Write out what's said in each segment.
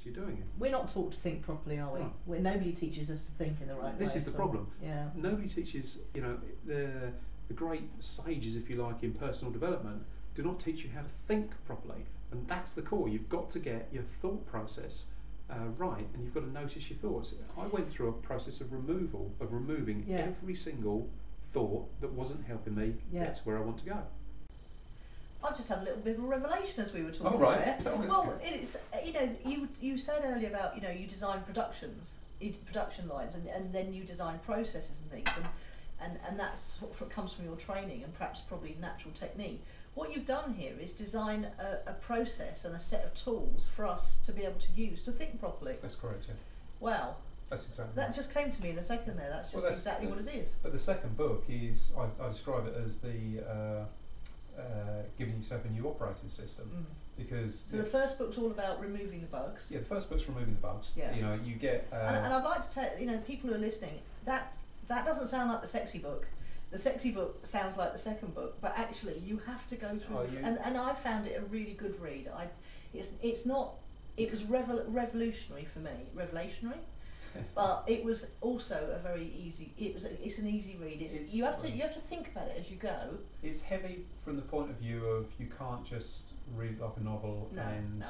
you're doing it. We're not taught to think properly, are we? No. Nobody teaches us to think in the right way. This is the problem. Yeah. Nobody teaches, the great sages, if you like, in personal development do not teach you how to think properly. And that's the core. You've got to get your thought process right, and you've got to notice your thoughts. I went through a process of removing every single thought that wasn't helping me get to where I want to go. I've just had a little bit of a revelation as we were talking right. about it. Oh, Well, it's you said earlier about you design production lines, and then you design processes and things, and that's what comes from your training and probably natural technique. What you've done here is design a process and a set of tools for us to be able to use to think properly. That's correct. Yeah. Wow. That's exactly. That just came to me in a second there. That's just exactly what it is. But the second book is, I describe it as the giving yourself a new operating system, because. So the first book's all about removing the bugs. Yeah, the first book's removing the bugs. Yeah. You get. And I'd like to tell the people who are listening that doesn't sound like the sexy book. The sexy book sounds like the second book, but actually you have to go through. And I found it a really good read. It's not. It was revolutionary for me. Revelationary. But it was also a very easy. It's an easy read. You have to think about it as you go. It's heavy from the point of view of you can't just read like a novel. No,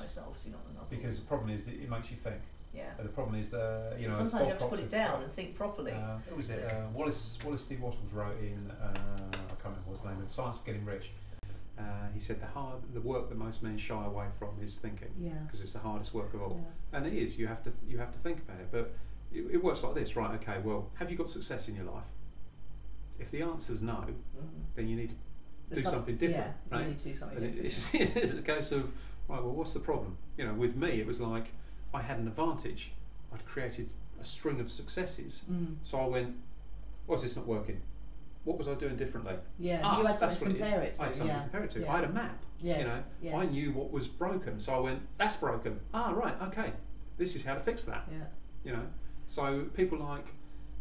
it's not, obviously not a novel. Because the problem is it makes you think. Yeah. The problem is sometimes you have to put it down and think properly. What was it? Wallace D. Wattles wrote in I can't remember what his name is. Science of Getting Rich. He said the work that most men shy away from is thinking, because it's the hardest work of all, and it is. You have to think about it, but it works like this, right? Okay, well, have you got success in your life? If the answer's no, then you need to do something different, right? You need to do something different. It's a case of, right, well, what's the problem? With me, it was like I had an advantage. I'd created a string of successes, so I went, why's this not working? What was I doing differently? Yeah, you had something to compare it to. I had something to compare it to. Yeah. I had a map. Yes. I knew what was broken, so I went, that's broken. Right, okay. This is how to fix that. Yeah. So people like,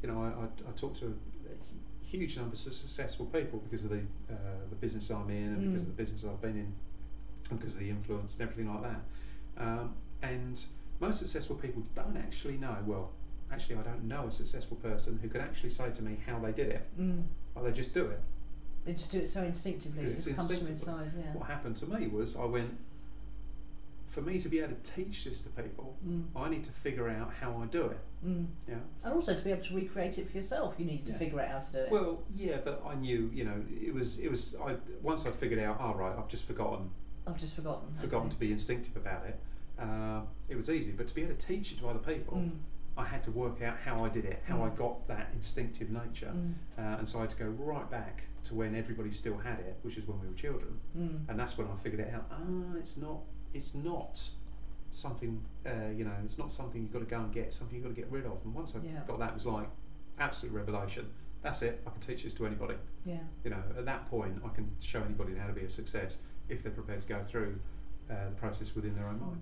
I talk to a huge number of successful people because of the business I'm in, and because of the business I've been in, and because of the influence and everything like that. And most successful people don't actually know. Well, actually, I don't know a successful person who can actually say to me how they did it. Well, they just do it. They just do it so instinctively. It just comes from inside. Yeah. What happened to me was I went. For me to be able to teach this to people, I need to figure out how I do it. Yeah. And also to be able to recreate it for yourself, you needed to figure out how to do it. Well, yeah, but I knew, it was. Once I figured out, right, I've just forgotten. Forgotten to be instinctive about it. It was easy, but to be able to teach it to other people, I had to work out how I did it, how I got that instinctive nature, and so I had to go right back to when everybody still had it, which is when we were children, and that's when I figured it out. It's not something, it's not something you've got to go and get, something you've got to get rid of. And once I got that, it was like absolute revelation. That's it. I can teach this to anybody. Yeah. At that point, I can show anybody how to be a success if they're prepared to go through the process within their own mind.